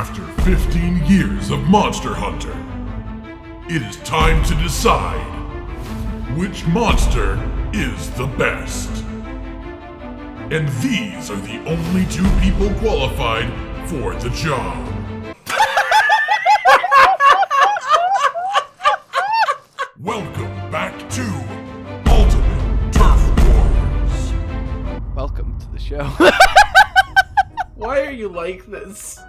After 15 years of Monster Hunter, it is time to decide which monster is the best. And these are the only two people qualified for the job. Welcome back to Ultimate Turf Wars. Welcome to the show. Why are you like this?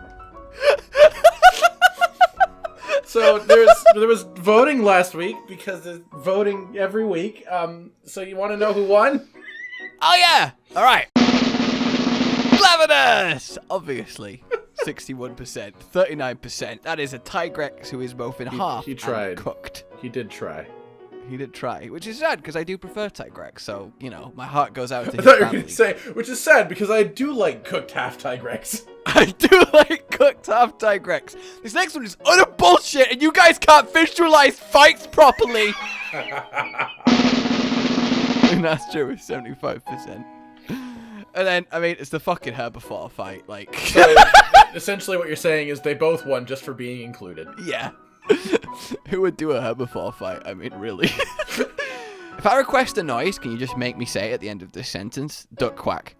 So there was voting last week because there's voting every week. So you want to know who won? Oh yeah! All right. Cleverness! Obviously. 61%, 39%. That is a Tigrex who is both in half he tried. and cooked. He did try. He did try, which is sad because I do prefer Tigrex. So, you know, my heart goes out to I his thought you were family. going to say, which is sad because I do like cooked half Tigrex. I do like cooked half Tigrex. This next one is utter bullshit and you guys can't visualize fights properly. And that's true with 75%. And then, I mean, it's the fucking Herbivore fight, like... So, essentially what you're saying is they both won just for being included. Yeah. Who would do a Herbivore fight? I mean, really. If I request a noise, can you just make me say at the end of this sentence, duck quack?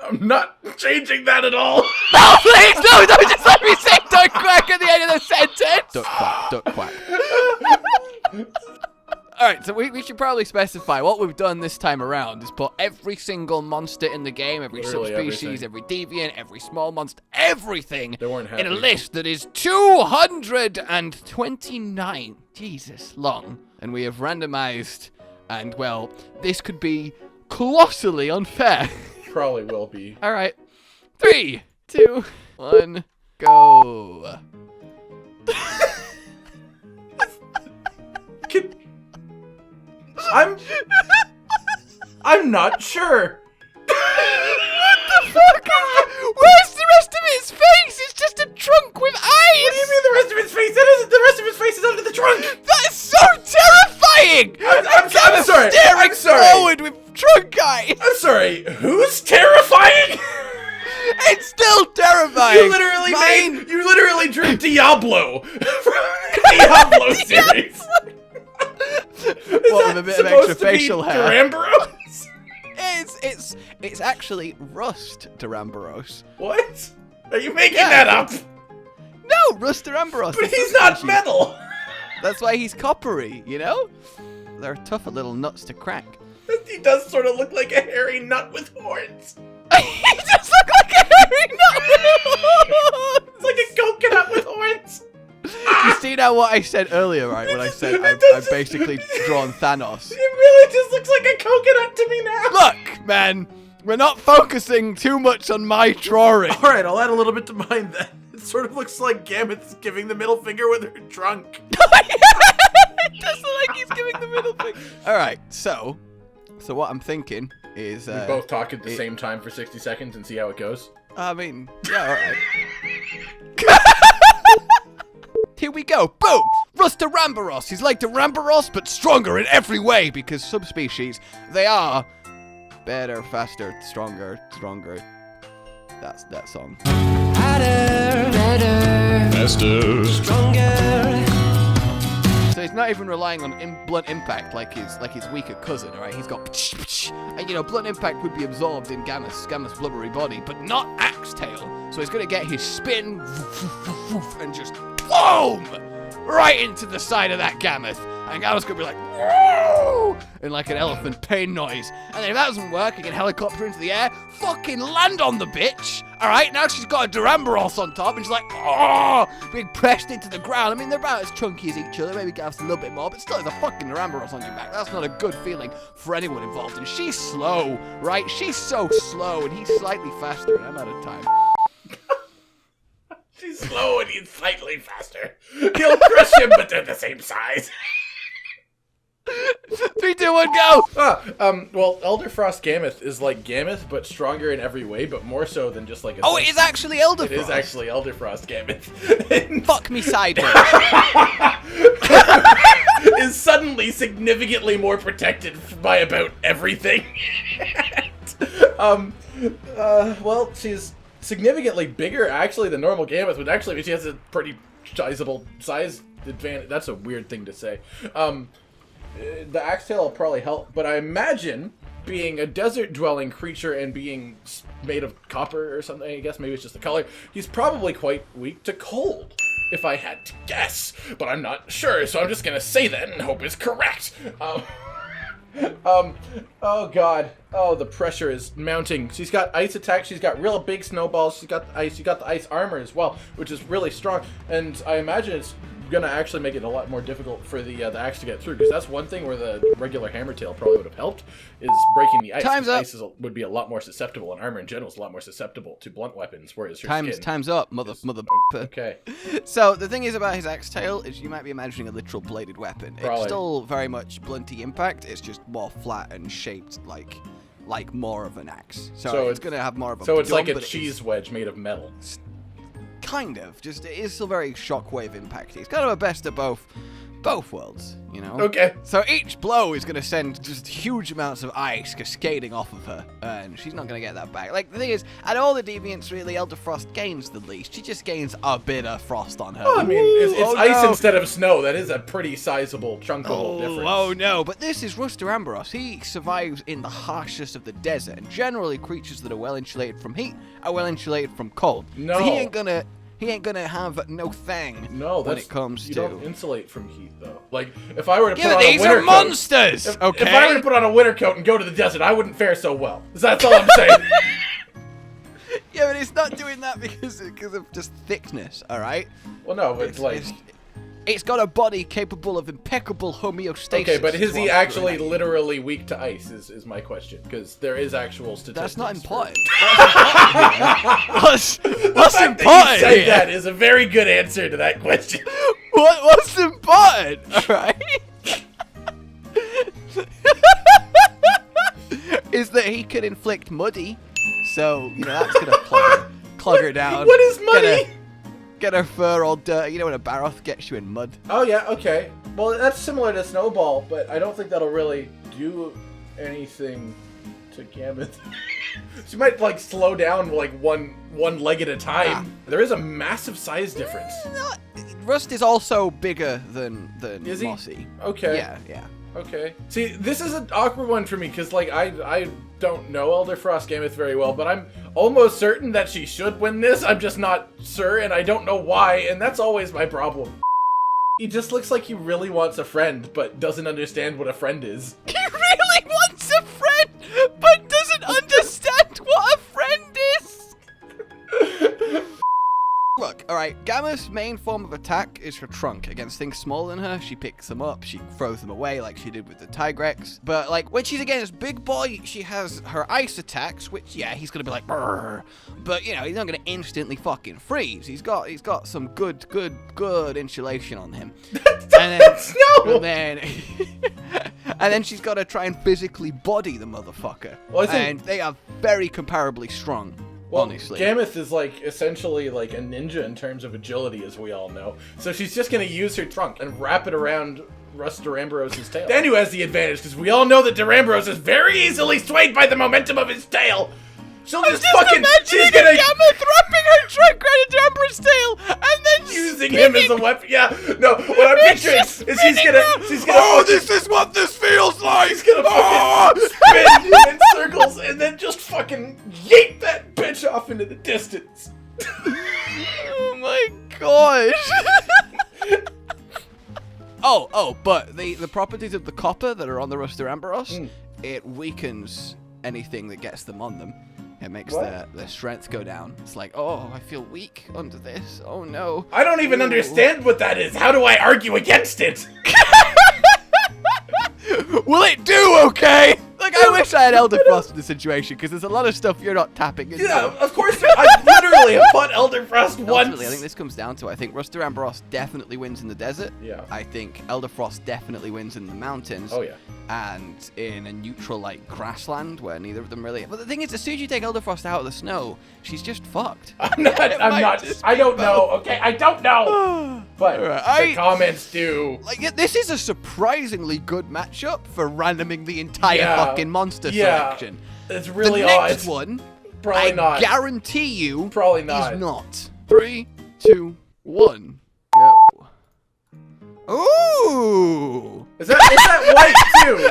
I'm not changing that at all. No, please, no, don't just let me say duck quack at the end of the sentence. Duck quack, duck quack. Alright, so we should probably specify what we've done this time around is put every single monster in the game, every Literally subspecies, every deviant, every small monster, everything They weren't happy. in a list that is 229, Jesus, long. And we have randomized, and well, this could be colossally unfair. Probably will be. Alright, 3, 2, 1, go. I'm not sure. What the fuck? Where's the rest of his face? It's just a trunk with eyes. What do you mean the rest of his face? That isn't the rest of his face is under the trunk. That's so terrifying. I'm sorry. Staring I'm sorry. forward with trunk eyes. I'm sorry. Who's terrifying? It's still terrifying. You literally drew Diablo from the Diablo series. What, with a bit of extra facial hair? Duramboros? It's actually Rust Duramboros. What? Are you making that up? No, Rust Duramboros. But he's not metal. That's why he's coppery, you know? They're tougher little nuts to crack. He does sort of look like a hairy nut with horns. He does look like a hairy nut with horns. It's like a coconut with horns. You see now what I said earlier, right? When I said I've basically drawn Thanos. It really just looks like a coconut to me now. Look, man, we're not focusing too much on my drawing. All right, I'll add a little bit to mine then. It sort of looks like Gammoth's giving the middle finger with her trunk. It does look like he's giving the middle finger. All right, so what I'm thinking is We both talk at the same time for 60 seconds and see how it goes. I mean, yeah, all right. Here we go. Boom! Rust Duramboros. He's like Duramboros, but stronger in every way because subspecies, they are better, faster, stronger. That's that song. Harder, better, faster, stronger. So he's not even relying on blunt impact like his weaker cousin, alright? He's got and you know, blunt impact would be absorbed in Gammoth's blubbery body, but not Axe Tail. So he's gonna get his spin and just boom! Right into the side of that Gammoth. And Gammoth's gonna be like, whoa! In like an elephant pain noise. And then if that doesn't work, he can helicopter into the air, fucking land on the bitch. Alright, now she's got a Duramboros on top, and she's like, oh! Being pressed into the ground. I mean, they're about as chunky as each other. Maybe Gammoth's a little bit more, but still, there's a fucking Duramboros on your back. That's not a good feeling for anyone involved. And she's slow, right? She's so slow, and he's slightly faster, and I'm out of time. She's slow and he's slightly faster. He'll crush him, but they're the same size. 3, 2, 1, go! Well, Elderfrost Gammoth is like Gammoth, but stronger in every way, but more so than just like a... Oh, it is actually Elderfrost. It is actually Elderfrost Gammoth. Fuck me sideways. Is suddenly significantly more protected by about everything. Well, she's significantly bigger, actually, than normal Gammoth, which actually she has a pretty sizable size advantage. That's a weird thing to say. The axe tail will probably help, but I imagine being a desert-dwelling creature and being made of copper or something, I guess maybe it's just the color, he's probably quite weak to cold, if I had to guess. But I'm not sure, so I'm just gonna say that and hope it's correct. Oh god. Oh, the pressure is mounting. She's got ice attack, she's got real big snowballs, she's got the ice, you got the ice armor as well, which is really strong, and I imagine it's gonna actually make it a lot more difficult for the axe to get through, because that's one thing where the regular hammer tail probably would have helped, is breaking the ice. Time's up. Ice would be a lot more susceptible, and armor in general is a lot more susceptible to blunt weapons, whereas her Time's up, mother. Okay. So the thing is about his axe tail is you might be imagining a literal bladed weapon. Probably. It's still very much blunty impact. It's just more flat and shaped like more of an axe. So it's gonna have more of a. So it's gun, like a but cheese wedge made of metal. Kind of. Just it is still very shockwave impacty. It's kind of a best of both worlds, you know? Okay. So each blow is going to send just huge amounts of ice cascading off of her, and she's not going to get that back. Like, the thing is, at all the deviants, really, Elderfrost gains the least. She just gains a bit of frost on her. Oh, I mean, it's ice instead of snow. That is a pretty sizable chunk of difference. Oh, no, but this is Rustrazor. He survives in the harshest of the desert, and generally creatures that are well-insulated from heat are well-insulated from cold. No. So he ain't gonna have no thing when it comes you to... You don't insulate from heat, though. Like, if I were to put on a these winter are monsters, coat, okay? If I were to put on a winter coat and go to the desert, I wouldn't fare so well. That's all I'm saying. Yeah, but it's not doing that because of just thickness, all right? Well, no, but it's got a body capable of impeccable homeostasis. Okay, but is he actually literally weak to ice is my question, because there is actual statistics. That's not important. What's important You said that is a very good answer to that question. What's important? All right. Is that he could inflict muddy, so you know that's gonna clog her down. What is muddy? Get her fur all dirty. You know when a Baroth gets you in mud. Oh yeah, okay. Well, that's similar to Snowball, but I don't think that'll really do anything to Gammoth. She might like slow down like one leg at a time. There is a massive size difference. Rust is also bigger than is he? Mossy. Okay. Yeah. Okay. See, this is an awkward one for me because like I don't know Elderfrost Gammoth very well, but I'm almost certain that she should win this. I'm just not sure, and I don't know why, and that's always my problem. He just looks like he really wants a friend, but doesn't understand what a friend is. He really wants a friend, but doesn't understand what a friend is. Look, alright, Gammoth's main form of attack is her trunk. Against things smaller than her, she picks them up, she throws them away like she did with the Tigrex. But, like, when she's against Big Boy, she has her ice attacks, which, yeah, he's gonna be like, brrr. But, you know, he's not gonna instantly fucking freeze. He's got some good insulation on him. And then she's gotta try and physically body the motherfucker. Well, and they are very comparably strong. Well, honestly. Gammoth is like essentially like a ninja in terms of agility, as we all know. So she's just gonna use her trunk and wrap it around Rustrazor's tail. Then who has the advantage? Because we all know that Durambros is very easily swayed by the momentum of his tail. She'll just fucking. She's gonna Gammoth wrapping her trunk around Durambro's tail and then using him as a weapon. Yeah, no. What I'm picturing is she's gonna. Oh, this is what this feels like. She's gonna fucking spin in circles and then just fucking yeet that bitch off into the distance. Oh my gosh. But the properties of the copper that are on the Rustrazor, it weakens anything that gets them on them. It makes their strength go down. It's like, oh, I feel weak under this. Oh no. I don't even understand what that is. How do I argue against it? Will it do okay? Like, I wish I had Elderfrost in this situation, because there's a lot of stuff you're not tapping into. Yeah, of course. I literally have fought Elderfrost once. Ultimately, I think this comes down to, I think Rustrazor definitely wins in the desert. Yeah. I think Elderfrost definitely wins in the mountains. Oh, yeah. And in a neutral, like, grassland where neither of them really... But the thing is, as soon as you take Elderfrost out of the snow, she's just fucked. I don't know, okay? I don't know. But the comments do. Like, this is a surprisingly good matchup for randoming the entire fucking monster selection. It's really the odd. next one Probably not. I guarantee you. Probably not. He's not. 3, 2, 1, go. Ooh. Is that white too?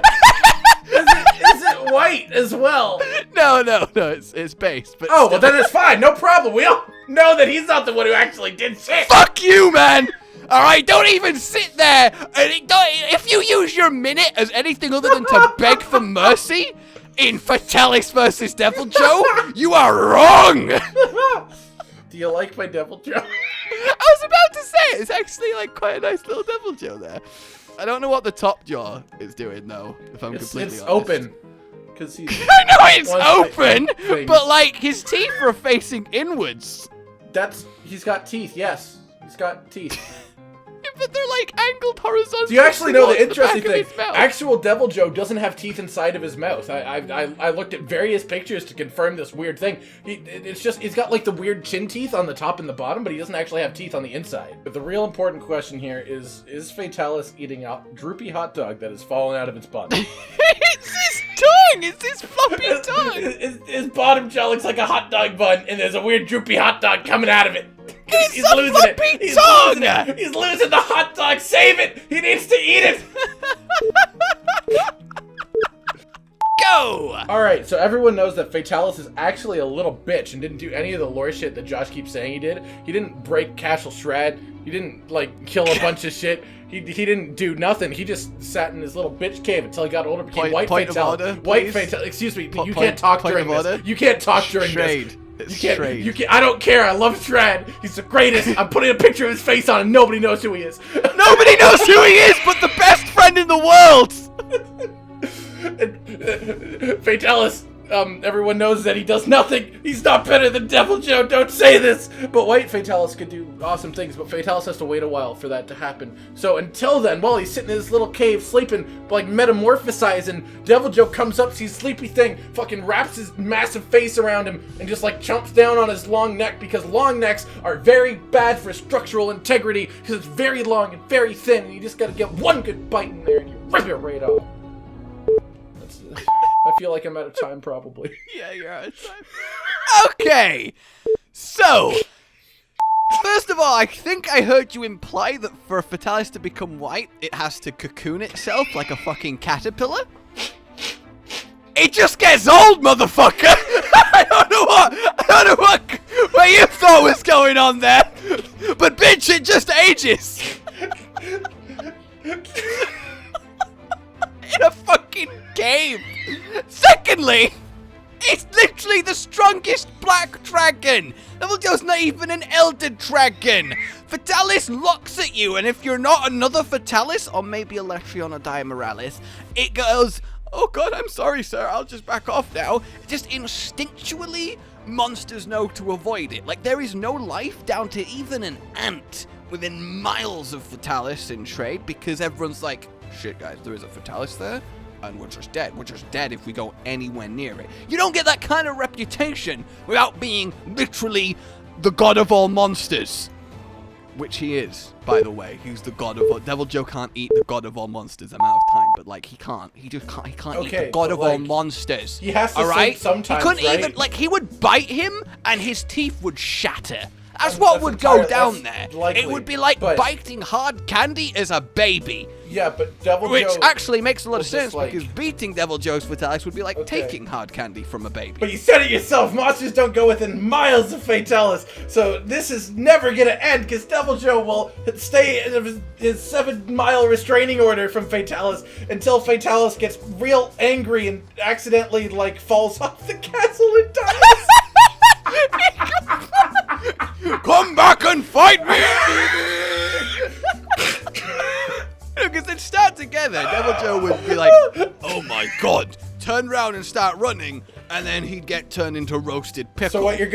Is it white as well? No, it's based. But oh, well then it's fine. No problem. We all know that he's not the one who actually did shit. Fuck you, man. All right, don't even sit there. If you use your minute as anything other than to beg for mercy in Fatalis versus Deviljho, you are wrong. Do you like my Deviljho? I was about to say, it's actually like quite a nice little Deviljho there. I don't know what the top jaw is doing though, if I'm completely honest. It's open. Cause he's I know it's open, but like his teeth are facing inwards. He's got teeth, yes. He's got teeth. But they're like angled horizontally. Do you actually know the interesting thing? Actual Actual Deviljho doesn't have teeth inside of his mouth. I looked at various pictures to confirm this weird thing. He's got like the weird chin teeth on the top and the bottom, but he doesn't actually have teeth on the inside. But the real important question here is Fatalis eating a droopy hot dog that has fallen out of its butt? It's his tongue! It's his floppy tongue! His bottom jaw looks like a hot dog bun, and there's a weird droopy hot dog coming out of it. It's He's a losing floppy it. He's tongue! losing it. He's losing the hot dog. Save it. He needs to eat it. Go! Alright, so everyone knows that Fatalis is actually a little bitch and didn't do any of the lore shit that Josh keeps saying he did. He didn't break Castle Shred. He didn't, like, kill a bunch of shit. He didn't do nothing. He just sat in his little bitch cave until he got older, became White Fatalis. White Fatalis. Excuse me, you can't talk during this. You can't talk during this. You can't. I don't care. I love Shred. He's the greatest. I'm putting a picture of his face on, and nobody knows who he is. Nobody knows who he is, but the best friend in the world. Fatalis. Everyone knows that he does nothing. He's not better than Deviljho. Don't say this. But White Fatalis could do awesome things, but Fatalis has to wait a while for that to happen. So until then, while he's sitting in his little cave sleeping, like metamorphosizing, Deviljho comes up, sees Sleepy Thing, fucking wraps his massive face around him, and just like chomps down on his long neck, because long necks are very bad for structural integrity, because it's very long and very thin, and you just gotta get one good bite in there, and you rip it right off. I feel like I'm out of time, probably. Yeah, you're out of time. Okay, so first of all, I think I heard you imply that for Fatalis to become white, it has to cocoon itself like a fucking caterpillar. It just gets old, motherfucker. I don't know what you thought was going on there, but bitch, it just ages. In a fucking cave. Secondly, it's literally the strongest black dragon. Deviljho's not even an elder dragon. Fatalis looks at you, and if you're not another Fatalis, or maybe a Letrion or Diamoralis, it goes, oh god, I'm sorry, sir, I'll just back off now. Just instinctually, monsters know to avoid it. Like, there is no life down to even an ant within miles of Fatalis in trade, because everyone's like, shit, guys, there is a Fatalis there, and we're just dead. We're just dead if we go anywhere near it. You don't get that kind of reputation without being literally the god of all monsters. Which he is, by the way. He's the god of all... Deviljho can't eat the god of all monsters. I'm out of time, but, like, he can't. He just can't. He can't eat the god of all monsters. He has to sleep sometimes, He couldn't even... Like, he would bite him, and his teeth would shatter. That's what would go down there. Likely, it would be like biting hard candy as a baby. Yeah, but Deviljho... Which actually makes a lot of sense, because beating Deviljho's Fatalis would be like taking hard candy from a baby. But you said it yourself, monsters don't go within miles of Fatalis, so this is never gonna end, because Deviljho will stay in his 7-mile restraining order from Fatalis until Fatalis gets real angry and accidentally, like, falls off the castle and dies. Come back and fight me! Because they'd start together. Deviljho would be like, oh my god, turn around and start running, and then he'd get turned into roasted pickle. So what you were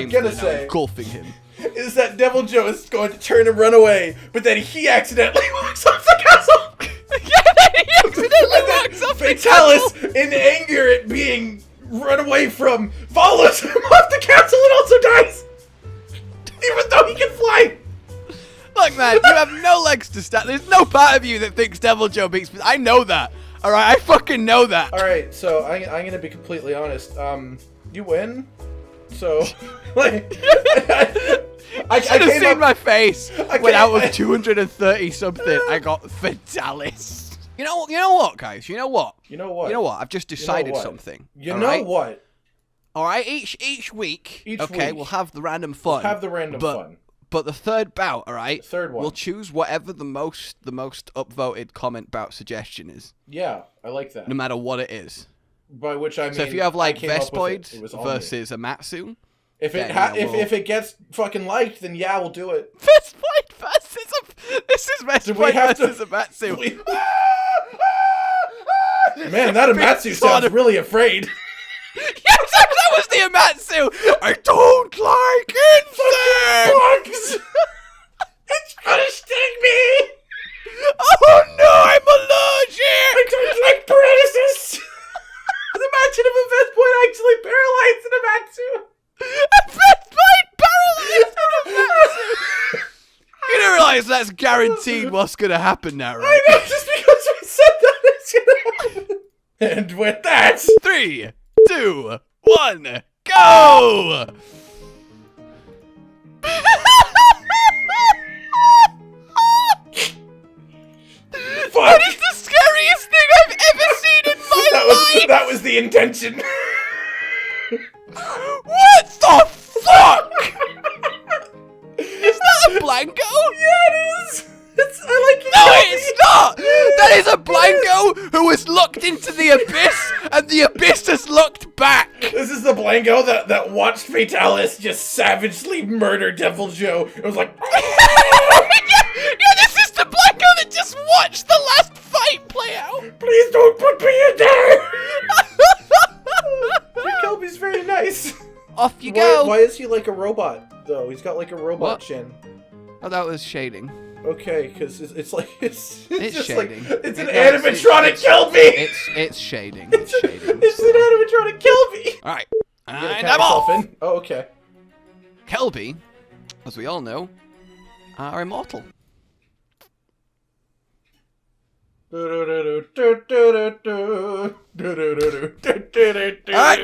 gonna say engulfing him is that Deviljho is going to turn and run away, but then he accidentally walks off the castle. Yeah, he accidentally walks off the castle. Fatalis, in anger at being run away from, follows him off the castle and also dies. Even though he can fly. Look, man, you have no legs to stand. There's no part of you that thinks Deviljho beats me. I know that. All right, I fucking know that. All right, so I'm gonna be completely honest. You win. So, like, I should have seen my face when out of 230 something, I got Fatalis. You know what, guys? You know what? I've just decided something. You know what? All right, each week, we'll have the random fun. But the third bout, all right? Third one. We'll choose whatever the most upvoted comment bout suggestion is. Yeah, I like that. No matter what it is. By which I mean, so if you have like Vespoid versus a Matsu, if it gets fucking liked, then yeah, we'll do it. Vespoid versus this is Vespoid versus a Matsu. Man, that Amatsu sounds really afraid. Yes, that was the Amatsu! I don't like insects! It's gonna sting me! Oh no, I'm allergic! I don't like paralysis! Imagine if a Vespoid actually paralyzed an Amatsu! A Vespoid paralyzed an Amatsu! You don't realize that's guaranteed what's gonna happen now, right? I know, just because we said that it's gonna happen! And with that... 3, 2, 1, go! That is the scariest thing I've ever seen in my life! That was the intention. What the fuck? Is that a Blanco? Yeah, it is. I like it. No, it's not! That is a Blanco who was looked into the abyss, and the abyss has looked back! This is the Blanco that watched Fatalis just savagely murder Deviljho. It was like... yeah, this is the Blanco that just watched the last fight play out! Please don't put me in there! Your Kelbi's very nice. Off you go! Why is he like a robot, though? He's got like a robot chin. Oh, that was shading. Okay, because it's like it's just shading. Like it's an animatronic Kelbi. It's shading. It's shading. It's an animatronic Kelbi. All right, and I'm off. Oh, okay. Kelbi, as we all know, are immortal. Alright,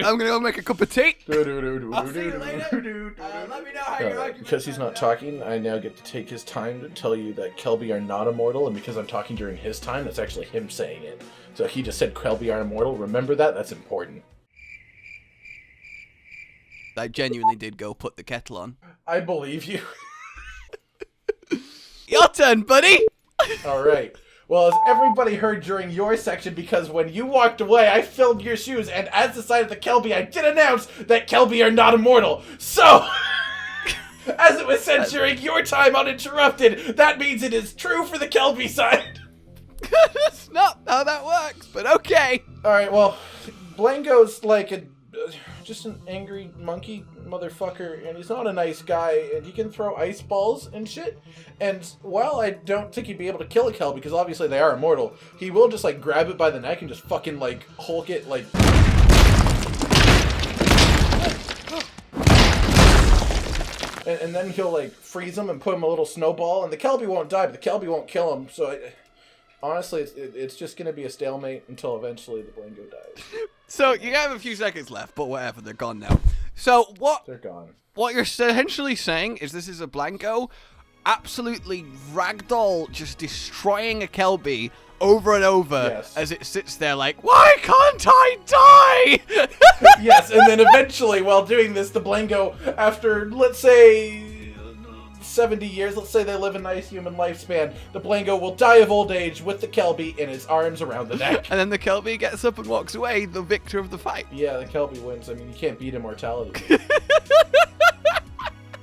I'm gonna go make a cup of tea. I'll see you later. Let me know how you're acting. Because he's not talking, I now get to take his time to tell you that Kelbi are not immortal, and because I'm talking during his time, that's actually him saying it. So he just said Kelbi are immortal. Remember that? That's important. I genuinely did go put the kettle on. I believe you. Your turn, buddy! Alright. Well, as everybody heard during your section, because when you walked away, I filled your shoes, and as the side of the Kelbi, I did announce that Kelbi are not immortal. So, as it was said during your time uninterrupted, that means it is true for the Kelbi side. That's not how that works, but okay. Alright, well, Blango's like just an angry monkey motherfucker, and he's not a nice guy, and he can throw ice balls and shit. And while I don't think he'd be able to kill a Kelbi, because obviously they are immortal, he will just like grab it by the neck and just fucking like Hulk it like... and then he'll like freeze him and put him a little snowball, and the Kelbi won't die, but the Kelbi won't kill him, so honestly, it's just gonna be a stalemate until eventually the Blango dies. So, you have a few seconds left, but whatever, they're gone now. So, They're gone. What you're essentially saying is this is a Blanco absolutely ragdoll just destroying a Kelbi over and over as it sits there like, why can't I die? Yes, and then eventually, while doing this, the Blango, after, let's say, 70 years, let's say they live a nice human lifespan, the Blango will die of old age with the Kelbi in his arms around the neck. And then the Kelbi gets up and walks away, the victor of the fight. Yeah, the Kelbi wins. I mean, you can't beat immortality.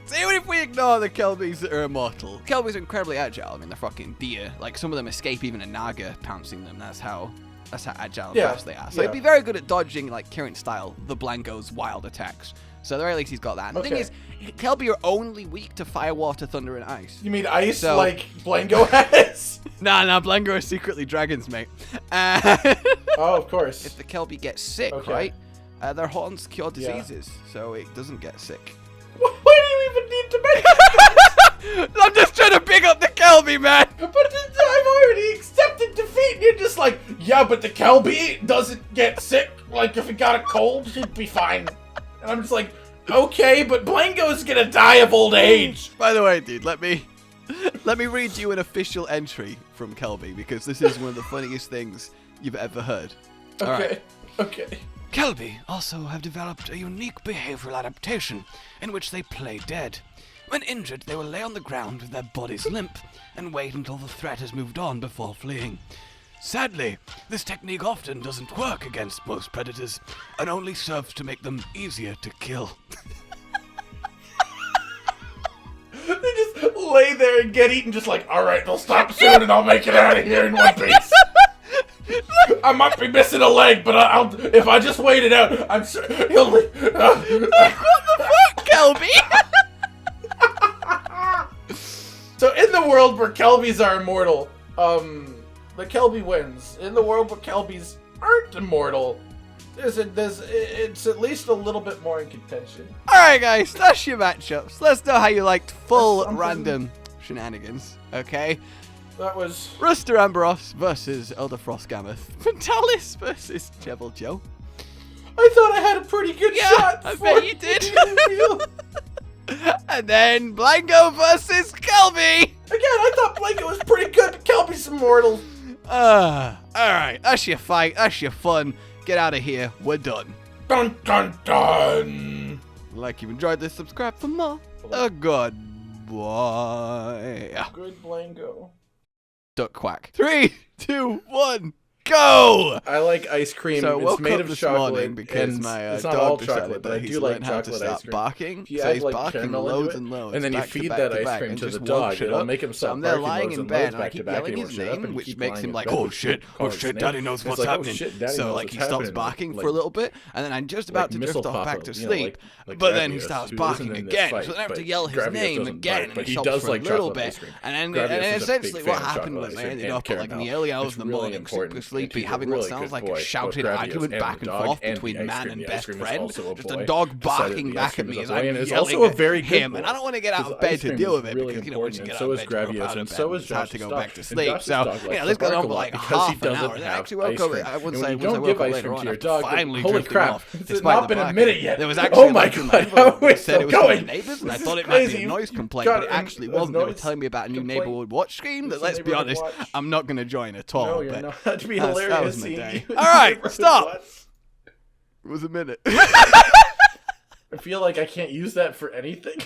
So even if we ignore the Kelbis that are immortal, Kelbis are incredibly agile. I mean, they're fucking deer. Like, some of them escape even a Naga pouncing them. That's how agile and fast they are. So he'd be very good at dodging, like, current style, the Blanco's wild attacks. So at the very least, he's got that. And the thing is, Kelbi are only weak to fire, water, thunder, and ice. You mean ice like Blango has? Nah, Blanco are secretly dragons, mate. Oh, of course. If the Kelbi gets sick, right, their horns cure diseases, so it doesn't get sick. Why do you even need to mention that? I'm just trying to big up the Kelbi, man! But I've already accepted defeat, and you're just like, yeah, but the Kelbi doesn't get sick. Like, if it got a cold, he'd be fine. And I'm just like, Okay, but Blango's gonna die of old age. By the way, dude, let me read you an official entry from Kelbi, because this is one of the funniest things you've ever heard. Okay, Alright. okay. Kelbi also have developed a unique behavioral adaptation in which they play dead. When injured, they will lay on the ground with their bodies limp and wait until the threat has moved on before fleeing. Sadly, this technique often doesn't work against most predators and only serves to make them easier to kill. They just lay there and get eaten, just like, alright, they'll stop soon and I'll make it out of here in one piece. I might be missing a leg, but I'll if I just wait it out, I'm sure he'll leave. What the fuck, Kelbi? So in the world where Kelbis are immortal, the Kelbi wins. In the world where Kelbis aren't immortal, it's at least a little bit more in contention. Alright guys, that's your matchups. Let's know how you liked full random shenanigans, okay? That was Rustrazor versus Elderfrost Gammoth. Fatalis versus Deviljho. I thought I had a pretty good shot. I bet you did. And then Blango versus Kelbi. Again, I thought Blango was pretty good, but Kelbi's immortal. Alright, that's your fight, that's your fun. Get out of here, we're done. Dun dun dun. Like you've enjoyed this, subscribe for more. Goodbye. Good Blango. Duck quack. 3, 2, 1. Go! I like ice cream. So it's made of this chocolate morning because and my it's not all dog chocolate, decided but that I he's do like learned how to chocolate ice stop cream. barking. If you So add, he's like, barking caramel into loads it, and loads, and then you back to feed back that to ice back, cream and to the just dog, won't shut it'll up. make him So stop I'm there barking lying loads in and bed loads, and I back to keep back, yelling and he his won't shut up, name, and which keep makes lying him in like, bed. oh shit, daddy knows what's happening. Daddy So knows like what's he stops happening, barking like- for a little bit, and then I'm just about to drift missile off back pop-up, to you know, sleep. like But then he Gravios, starts who barking isn't in this again, fight, so then I have but to yell his Gravios name doesn't again, bark, and but he he stops does for a like little chocolate bit. ice cream. And Gravios then is a essentially big what fan of happened chocolate was ice I cream ended and up at like in the caramel. early hours It's of the really morning, super important, sleepy, and having people what really sounds good like boy, a shouted both Gravios argument and back the and dog forth and between the ice man cream. and The ice best cream is friend. also a Just a boy. dog Decided barking the back ice cream at me is as a boy, I'm and is yelling also a very at good him, and boy. I don't want to get out of Because bed ice to cream deal is with it really because, you know, once you important, get and out of so bed, is you go up out Gravios, of and bed, so and is it's hard to Josh's go dog. back to And sleep. Josh's So, dog you likes know, to this goes bark on a for lot like because half he an doesn't hour. Then I have actually woke ice up. cream. I wouldn't And say when you once I don't woke give up ice later cream on, to your I dog, finally holy drifted crap, off. it's Despite not the been a barking. minute yet. There was Oh actually my like, God, how they is said it it was from the going? neighbours, and I This thought is it might be crazy. a noise You complaint, got but it actually a wasn't. They were noise telling me about a new complaint? neighbourhood watch scheme that, It's a let's be neighborhood honest, watch. I'm not going to join at all. No, you're but not. That'd be that hilarious. was my seeing day. you in All right, neighborhood stop. watch. It was a minute. I feel like I can't use that for anything.